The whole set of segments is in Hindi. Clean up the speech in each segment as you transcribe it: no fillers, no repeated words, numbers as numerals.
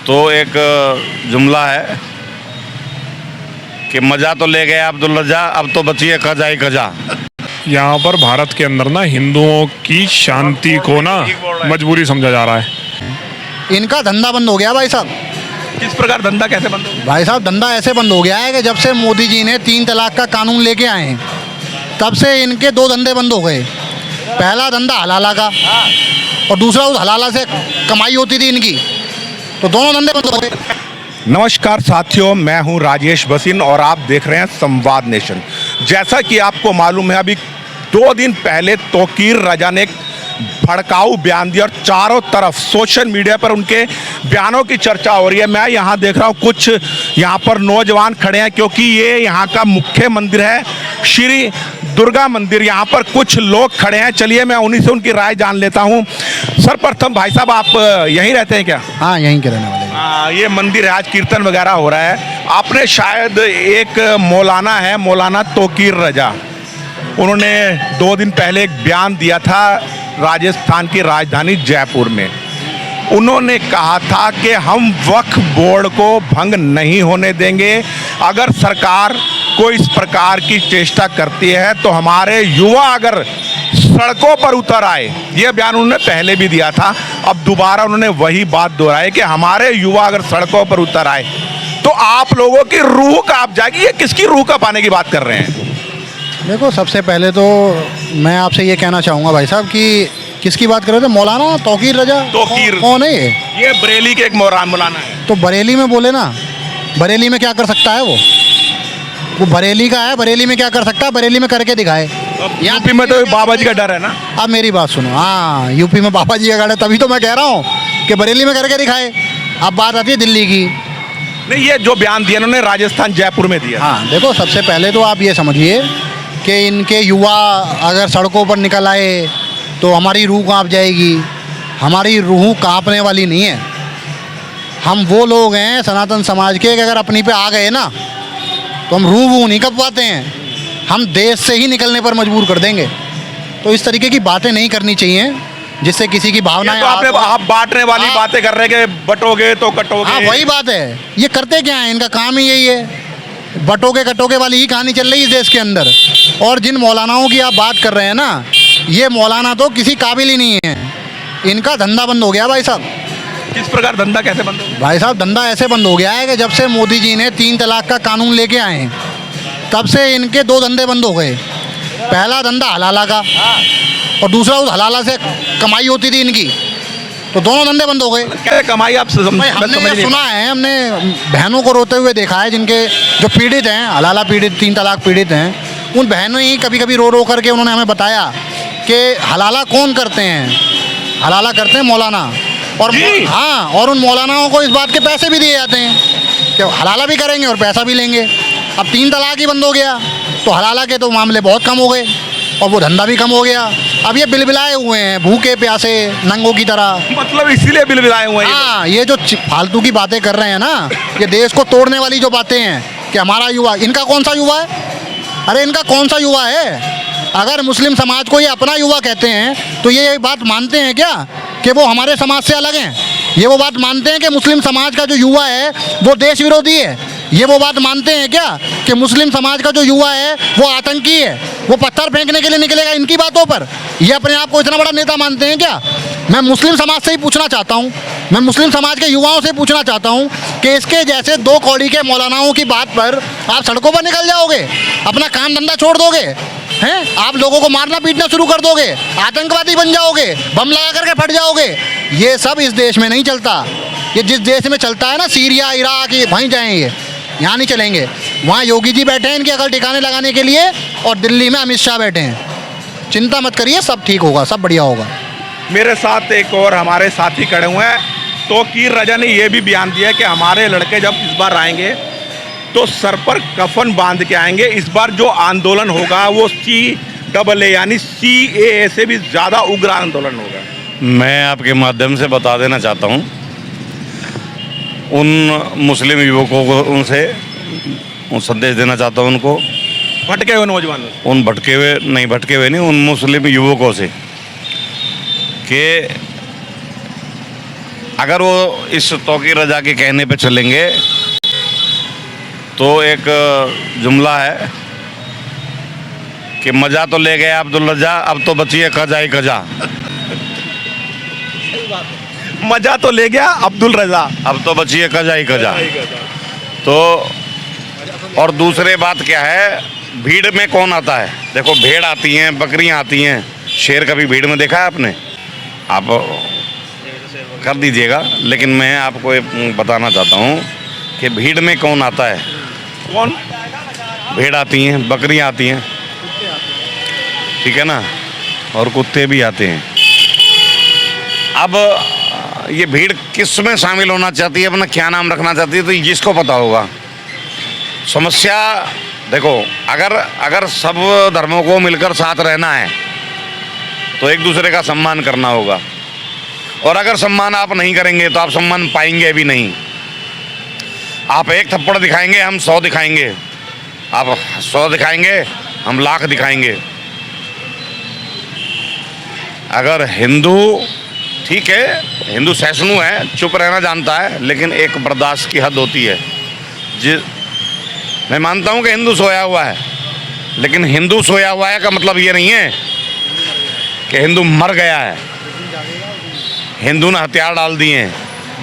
तो एक जुमला है कि मज़ा तो ले गया अब्दुल रज़ा, अब तो बची है कजा ही कजा। यहाँ पर भारत के अंदर ना हिंदुओं की शांति को ना मजबूरी समझा जा रहा है। इनका धंधा बंद हो गया भाई साहब। किस प्रकार धंधा कैसे बंद हो गया? भाई साहब धंधा ऐसे बंद हो गया है कि जब से मोदी जी ने 3 तलाक का कानून लेके आए हैं तब से इनके 2 धंधे बंद हो गए। पहला धंधा हलाला का और दूसरा उस हलाला से कमाई होती थी इनकी, तो दोनों धंधे बंद हो गए। नमस्कार साथियों, मैं हूं राजेश बसिन और आप देख रहे हैं संवाद नेशन। जैसा कि आपको मालूम है, अभी 2 दिन पहले तौकीर रजा ने एक भड़काऊ बयान दिया और चारों तरफ सोशल मीडिया पर उनके बयानों की चर्चा हो रही है। मैं यहाँ देख रहा हूँ कुछ यहाँ पर नौजवान खड़े हैं क्योंकि ये यहाँ का मुख्य मंदिर है श्री दुर्गा मंदिर। यहाँ पर कुछ लोग खड़े हैं, चलिए मैं उन्हीं से उनकी राय जान लेता हूँ। सर्वप्रथम भाई साहब, आप यहीं रहते हैं क्या? हाँ, यहीं के रहने वाले हैं। ये मंदिर है, आज कीर्तन वगैरह हो रहा है। आपने शायद एक मौलाना है, मौलाना तौकीर रजा, उन्होंने 2 दिन पहले एक बयान दिया था राजस्थान की राजधानी जयपुर में। उन्होंने कहा था कि हम वक्फ बोर्ड को भंग नहीं होने देंगे। अगर सरकार कोई इस प्रकार की चेष्टा करती है तो हमारे युवा अगर सड़कों पर उतर आए, ये बयान उन्होंने पहले भी दिया था, अब दोबारा उन्होंने वही बात दोहराई कि हमारे युवा अगर सड़कों पर उतर आए तो आप लोगों की रूह कांप जाएगी। ये किसकी रूह कांपाने की बात कर रहे हैं? देखो, सबसे पहले तो मैं आपसे ये कहना चाहूँगा भाई साहब कि किसकी बात कर रहे थे? मौलाना तौकीर रजा। तौकीर कौन है ये बरेली के एक मौलाना है। तो बरेली में बोले ना, बरेली में क्या कर सकता है वो बरेली का है। बरेली में क्या कर सकता है? बरेली में करके दिखाए। यूपी में तो बाबा जी का डर है ना। अब मेरी बात सुनो, हाँ यूपी में बाबा जी का डर है, तभी तो मैं कह रहा हूँ कि बरेली में करके दिखाए। अब बात आती है दिल्ली की। नहीं, ये जो बयान दिया उन्होंने राजस्थान जयपुर में दिया। हाँ देखो, सबसे पहले तो आप ये समझिए कि इनके युवा अगर सड़कों पर निकल आए तो हमारी रूह कांप जाएगी। हमारी रूह कांपने वाली नहीं है। हम वो लोग हैं सनातन समाज के कि अगर अपनी पे आ गए ना तो हम रूह वूह नहीं कपवाते हैं, हम देश से ही निकलने पर मजबूर कर देंगे। तो इस तरीके की बातें नहीं करनी चाहिए जिससे किसी की भावनाएं। तो आप बांटने वाली बातें कर रहे हैं कि बटोगे तो कटोगे। हाँ, वही बात है। ये करते क्या है? इनका काम ही यही है, बटोगे कटोगे वाली ही कहानी चल रही है इस देश के अंदर। और जिन मौलानाओं की आप बात कर रहे हैं ना, ये मौलाना तो किसी काबिल ही नहीं है। इनका धंधा बंद हो गया भाई साहब। किस प्रकार धंधा कैसे बंद हो गया? भाई साहब धंधा ऐसे बंद हो गया है कि जब से मोदी जी ने 3 तलाक का कानून लेके आए हैं तब से इनके 2 धंधे बंद हो गए। पहला धंधा हलाला का और दूसरा उस हलाला से कमाई होती थी इनकी, तो दोनों धंधे बंद हो गए। क्या कमाई आप हमने ये सुना है, हमने बहनों को रोते हुए देखा है, जिनके जो पीड़ित हैं, हलाला पीड़ित, 3 तलाक पीड़ित हैं, उन बहनों ही कभी कभी रो रो करके उन्होंने हमें बताया कि हलाला कौन करते हैं? हलाला करते हैं मौलाना। और हाँ, और उन मौलानाओं को इस बात के पैसे भी दिए जाते हैं कि हलाला भी करेंगे और पैसा भी लेंगे। अब 3 तलाक ही बंद हो गया तो हलाला के तो मामले बहुत कम हो गए और वो धंधा भी कम हो गया। अब ये बिलबिलाए हुए हैं भूखे प्यासे नंगों की तरह। मतलब इसीलिए बिलबिलाए हुए हैं। हाँ, ये जो फालतू की बातें कर रहे हैं ना, ये देश को तोड़ने वाली जो बातें हैं कि हमारा युवा, इनका कौन सा युवा है? अरे इनका कौन सा युवा है? अगर मुस्लिम समाज को ये अपना युवा कहते हैं तो ये बात मानते हैं क्या कि वो हमारे समाज से अलग हैं? ये वो बात मानते हैं कि मुस्लिम समाज का जो युवा है वो देश विरोधी है? ये वो बात मानते हैं क्या कि मुस्लिम समाज का जो युवा है वो आतंकी है, वो पत्थर फेंकने के लिए निकलेगा इनकी बातों पर? ये अपने आप को इतना बड़ा नेता मानते हैं क्या? मैं मुस्लिम समाज से ही पूछना चाहता हूँ, मैं मुस्लिम समाज के युवाओं से पूछना चाहता हूँ कि इसके जैसे 2 कौड़ी के मौलानाओं की बात पर आप सड़कों पर निकल जाओगे, अपना काम धंधा छोड़ दोगे हैं? आप लोगों को मारना पीटना शुरू कर दोगे, आतंकवादी बन जाओगे, बम लगा करके फट जाओगे? ये सब इस देश में नहीं चलता। ये जिस देश में चलता है ना, सीरिया, इराक, वहीं जाएंगे, यहाँ नहीं चलेंगे। वहाँ योगी जी बैठे हैं इनकी अकल ठिकाने लगाने के लिए और दिल्ली में अमित शाह बैठे हैं। चिंता मत करिए, सब ठीक होगा, सब बढ़िया होगा। मेरे साथ एक और हमारे साथी खड़े हुए हैं। तौकीर रजा ने यह भी बयान दिया कि हमारे लड़के जब इस बार आएंगे तो सर पर कफन बांध के आएंगे। इस बार जो आंदोलन होगा वो CAA यानी CAA से भी ज़्यादा उग्र आंदोलन होगा। मैं आपके माध्यम से बता देना चाहता हूँ उन मुस्लिम युवकों को, उनसे संदेश देना चाहता हूँ उनको, भटके हुए नौजवान, उन भटके हुए नहीं, उन मुस्लिम युवकों से कि अगर वो इस तौकीर रजा के कहने पे चलेंगे तो एक जुमला है कि मज़ा तो ले गया अब्दुल रजा, अब तो बची है कजा ही कजा। मजा तो ले गया अब्दुल रजा, अब तो बची है कजा ही कजा। तो और दूसरे बात क्या है, भीड़ में कौन आता है? देखो भेड़ आती हैं, बकरियां आती हैं, शेर कभी भीड़ में देखा है आपने? आप कर दीजिएगा, लेकिन मैं आपको ये बताना चाहता हूँ कि भीड़ में कौन आता है? कौन? भेड़ आती हैं, बकरियां आती हैं, ठीक है ना, और कुत्ते भी आते हैं। अब ये भीड़ किस में शामिल होना चाहती है, अपना क्या नाम रखना चाहती है, तो जिसको पता होगा। समस्या देखो, अगर सब धर्मों को मिलकर साथ रहना है तो एक दूसरे का सम्मान करना होगा, और अगर सम्मान आप नहीं करेंगे तो आप सम्मान पाएंगे भी नहीं। आप एक थप्पड़ दिखाएंगे, हम 100 दिखाएंगे, आप 100 दिखाएंगे, हम लाख दिखाएंगे। अगर हिंदू, ठीक है, हिंदू सहिष्णु है, चुप रहना जानता है, लेकिन एक बर्दाश्त की हद होती है। मैं मानता हूं कि हिंदू सोया हुआ है, लेकिन हिंदू सोया हुआ है का मतलब ये नहीं है कि हिंदू मर गया है। हिंदू ने हथियार डाल दिए हैं,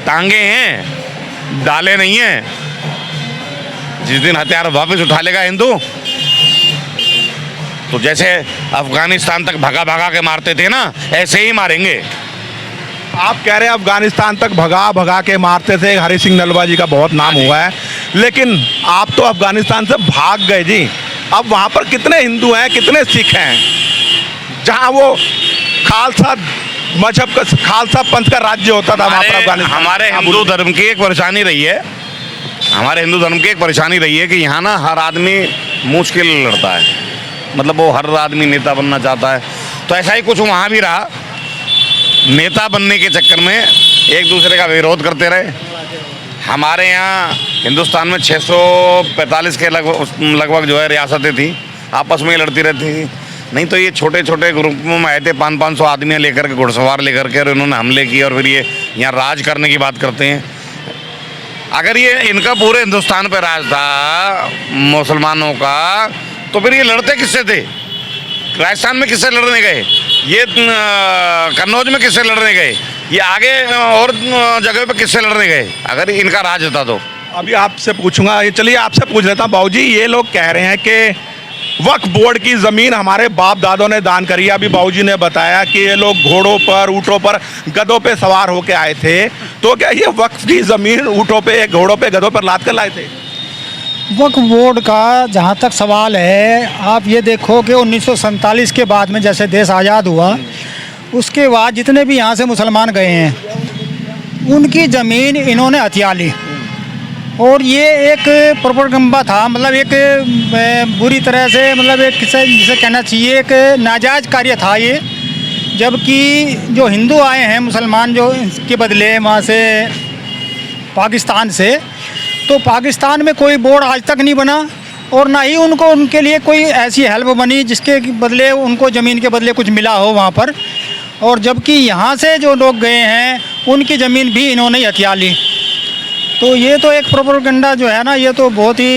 टांगे हैं, डाले नहीं हैं। जिस दिन हथियार वापस उठा लेगा हिंदू, तो जैसे अफगानिस्तान तक भगा भगा के मारते थे ना, ऐसे ही मारेंगे। आप कह रहे हैं अफगानिस्तान तक भगा भगा के मारते थे, हरि सिंह नलवा जी का बहुत नाम हुआ है, लेकिन आप तो अफगानिस्तान से भाग गए जी। अब वहाँ पर कितने हिंदू हैं, कितने सिख हैं, जहाँ वो खालसा मजहब का, खालसा पंथ का राज्य होता था वहाँ पर अफगानिस्तान। हमारे हिंदू धर्म की एक परेशानी रही है, हमारे हिंदू धर्म की एक परेशानी रही है कि यहाँ ना हर आदमी मुश्किल लड़ता है, मतलब वो हर आदमी नेता बनना चाहता है। तो ऐसा ही कुछ वहाँ भी रहा, नेता बनने के चक्कर में एक दूसरे का विरोध करते रहे। हमारे यहाँ हिंदुस्तान में 645 के लगभग जो है रियासतें थी, आपस में लड़ती रहती थी। नहीं तो ये छोटे छोटे ग्रुपों में आए थे, 500-500 आदमी लेकर के, घुड़सवार लेकर के, और इन्होंने हमले किए, और फिर ये यहाँ राज करने की बात करते हैं। अगर ये इनका पूरे हिंदुस्तान पर राज था मुसलमानों का, तो फिर ये लड़ते किससे थे? राजस्थान में किससे लड़ने गए? ये कन्नौज में किससे लड़ने गए? ये आगे और जगह पे किससे लड़ने गए अगर इनका राज होता तो? अभी आपसे पूछूंगा, ये चलिए आपसे पूछ लेता हूँ। बाबूजी, ये लोग कह रहे हैं कि वक्फ बोर्ड की ज़मीन हमारे बाप दादों ने दान करी है। अभी बाबूजी ने बताया कि ये लोग घोड़ों पर, ऊँटों पर, गधों पे सवार होके आए थे, तो क्या ये वक्फ की ज़मीन ऊँटों पे, घोड़ों पे, गधों पर लाद कर लाए थे? वक्फ बोर्ड का जहाँ तक सवाल है, आप ये देखो कि 1947 के बाद में जैसे देश आज़ाद हुआ, उसके बाद जितने भी यहाँ से मुसलमान गए हैं उनकी ज़मीन इन्होंने हथिया ली, और ये एक प्रोपेगेंडा था, मतलब एक बुरी तरह से, मतलब एक जिसे कहना चाहिए एक नाजायज़ कार्य था ये। जबकि जो हिंदू आए हैं, मुसलमान जो इसके बदले वहाँ से पाकिस्तान से, तो पाकिस्तान में कोई बोर्ड आज तक नहीं बना, और ना ही उनको उनके लिए कोई ऐसी हेल्प बनी जिसके बदले उनको ज़मीन के बदले कुछ मिला हो वहाँ पर। और जबकि यहाँ से जो लोग गए हैं उनकी ज़मीन भी इन्होंने ही हथिया ली। तो ये तो एक प्रोपेगेंडा जो है ना, ये तो बहुत ही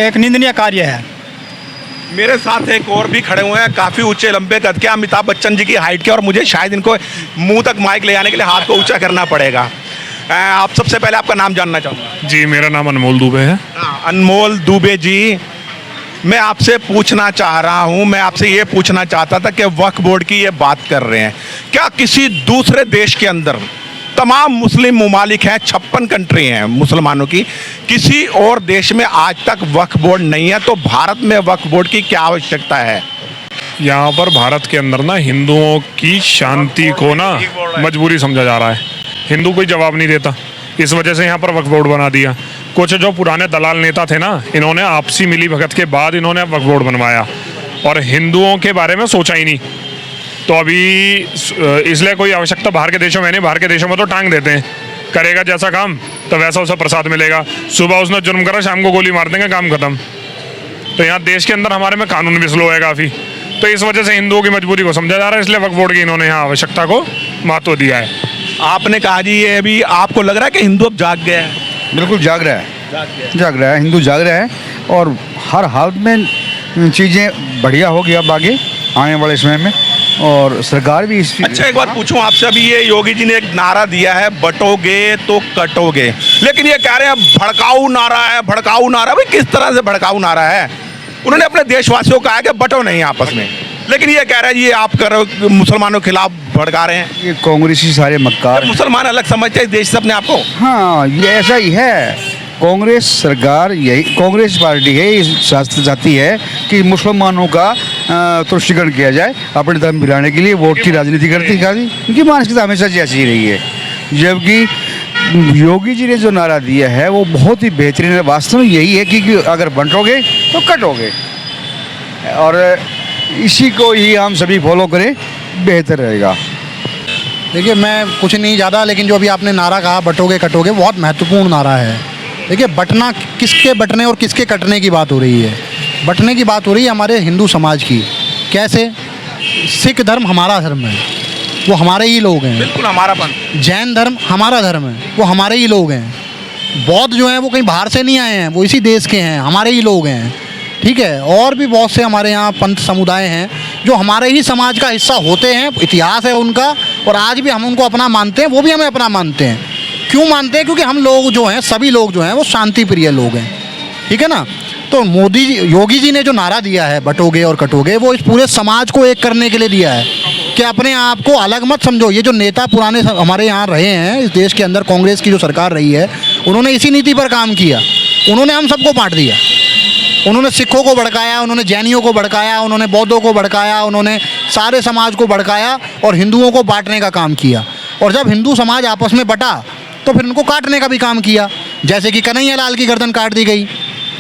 एक निंदनीय कार्य है। मेरे साथ एक और भी खड़े हुए हैं, काफ़ी ऊंचे लंबे कद के, अमिताभ बच्चन जी की हाइट के, और मुझे शायद इनको मुंह तक माइक ले जाने के लिए हाथ को ऊंचा करना पड़ेगा। आप सबसे पहले आपका नाम जानना चाहूँगा। जी, मेरा नाम अनमोल दुबे है। अनमोल दुबे जी, मैं आपसे पूछना चाह रहा हूँ, मैं आपसे ये पूछना चाहता था कि वक्फ बोर्ड की ये बात कर रहे हैं, क्या किसी दूसरे देश के अंदर, तमाम मुस्लिम ममालिक हैं, 56 कंट्री हैं मुसलमानों की, किसी और देश में आज तक वक्फ बोर्ड नहीं है, तो भारत में वक्फ बोर्ड की क्या आवश्यकता है? यहाँ पर भारत के अंदर ना हिंदुओं की शांति को ना मजबूरी समझा जा रहा है। हिंदू कोई जवाब नहीं देता, इस वजह से यहाँ पर वक्फ बोर्ड बना दिया। कुछ जो पुराने दलाल नेता थे ना, इन्होंने आपसी मिली भगत के बाद इन्होंने वक्फ बोर्ड बनवाया, और हिंदुओं के बारे में सोचा ही नहीं। तो अभी इसलिए कोई आवश्यकता बाहर के देशों में नहीं, बाहर के देशों में तो टांग देते हैं, करेगा जैसा काम तो वैसा उसे प्रसाद मिलेगा। सुबह उसने जुर्म करा, शाम को गोली मार देंगे, काम खत्म। तो यहाँ देश के अंदर हमारे में कानून भी स्लो है काफ़ी, तो इस वजह से हिंदुओं की मजबूरी को समझा जा रहा है, इसलिए वक्फ बोर्ड की इन्होंने यहाँ आवश्यकता को महत्व दिया है। आपने कहा जी ये अभी आपको लग रहा है कि हिंदू अब जाग गया है? बिल्कुल जाग रहा है, जाग रहा है, हिंदू जाग रहा है और हर हालत में चीज़ें बढ़िया होगी अब आगे आने वाले समय में, और सरकार भी इस अच्छा एक बात पूछूं आपसे, अभी ये योगी जी ने एक नारा दिया है बटोगे तो कटोगे, लेकिन ये कह रहे हैं भड़काऊ नारा है, भड़काऊ नारा। भाई किस तरह से भड़काऊ नारा है? उन्होंने अपने देशवासियों को कहा है कि बटो नहीं आपस में, लेकिन ये कह रहे हैं ये आप कर मुसलमानों के खिलाफ भड़का रहे हैं। ये कांग्रेसी सारे मक्कार हैं। मुसलमान अलग समझते हैं इस देश से अपने आप को। हाँ, ये ऐसा ही है। कांग्रेस सरकार यही, कांग्रेस पार्टी है, ये चाहती है कि मुसलमानों का तुष्टिकरण किया जाए अपने धर्म मिलाने के लिए, वोट की राजनीति करती है। उनकी मानसिकता हमेशा से ऐसी ही रही है। जबकि योगी जी ने जो नारा दिया है वो बहुत ही बेहतरीन है। वास्तव में यही है कि अगर बंटोगे तो कटोगे, और इसी को ही हम सभी फॉलो करें, बेहतर रहेगा। देखिए मैं कुछ नहीं ज़्यादा, लेकिन जो अभी आपने नारा कहा बटोगे कटोगे, बहुत महत्वपूर्ण नारा है। देखिए बटना, किसके बटने और किसके कटने की बात हो रही है? बटने की बात हो रही है हमारे हिंदू समाज की। कैसे? सिख धर्म हमारा धर्म है, वो हमारे ही लोग हैं। बिल्कुल हमारा पंथ। जैन धर्म हमारा धर्म है, वो हमारे ही लोग हैं। बौद्ध जो हैं वो कहीं बाहर से नहीं आए हैं, वो इसी देश के हैं, हमारे ही लोग हैं। ठीक है, और भी बहुत से हमारे यहाँ पंथ समुदाय हैं जो हमारे ही समाज का हिस्सा होते हैं, इतिहास है उनका, और आज भी हम उनको अपना मानते हैं, वो भी हमें अपना मानते हैं। क्यों मानते हैं? क्योंकि हम लोग जो हैं, सभी लोग जो हैं वो शांति प्रिय लोग हैं। ठीक है ना? तो मोदी जी, योगी जी ने जो नारा दिया है बटोगे और कटोगे, वो इस पूरे समाज को एक करने के लिए दिया है कि अपने आप को अलग मत समझो। ये जो नेता पुराने हमारे यहाँ रहे हैं इस देश के अंदर, कांग्रेस की जो सरकार रही है, उन्होंने इसी नीति पर काम किया। उन्होंने हम सबको बांट दिया। उन्होंने सिखों को भड़काया, उन्होंने जैनियों को भड़काया, उन्होंने बौद्धों को भड़काया, उन्होंने सारे समाज को भड़काया और हिंदुओं को बांटने का काम किया। और जब हिंदू समाज आपस में बटा तो फिर उनको काटने का भी काम किया। जैसे कि कन्हैया लाल की गर्दन काट दी गई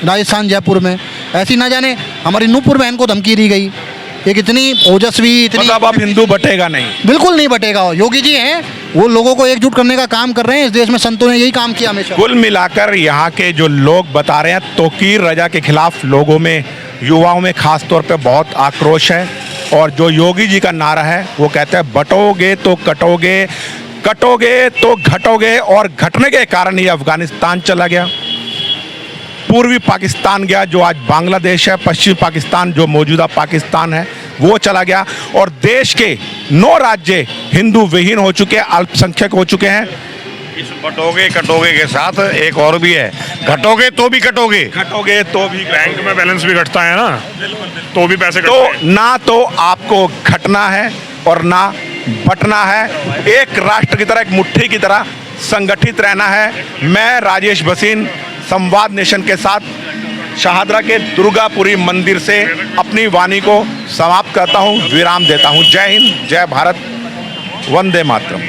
राजस्थान जयपुर में, ऐसी ना जाने हमारी नूपुर बहन को धमकी दी गई। एक इतनी ओजस्वी, इतनी, मतलब अब हिंदू बटेगा नहीं? बिल्कुल नहीं बटेगा। योगी जी हैं, वो लोगों को एकजुट करने का काम कर रहे हैं। इस देश में संतों ने यही काम किया हमेशा। कुल मिलाकर यहाँ के जो लोग बता रहे हैं, तोकीर रजा के खिलाफ लोगों में, युवाओं में खास तौर पे बहुत आक्रोश है। और जो योगी जी का नारा है वो कहते हैं बटोगे तो कटोगे, कटोगे तो घटोगे, और घटने के कारण ही अफगानिस्तान चला गया, पूर्वी पाकिस्तान गया जो आज बांग्लादेश है, पश्चिमी पाकिस्तान जो मौजूदा पाकिस्तान है वो चला गया, और देश के 9 राज्य हिंदू विहीन हो चुके हैं, अल्पसंख्यक हो चुके हैं। इस बटोगे कटोगे के साथ एक और भी है, घटोगे तो भी कटोगे। घटोगे तो भी बैंक में बैलेंस भी घटता है ना, तो भी पैसे तो कटते हैं। ना तो आपको घटना है और ना बटना है, एक राष्ट्र की तरह, एक मुट्ठी की तरह संगठित रहना है। मैं राजेश भसीन, संवाद नेशन के साथ शाहदरा के दुर्गापुरी मंदिर से अपनी वाणी को समाप्त करता हूं, विराम देता हूं। जय हिंद, जय भारत, वंदे मातरम।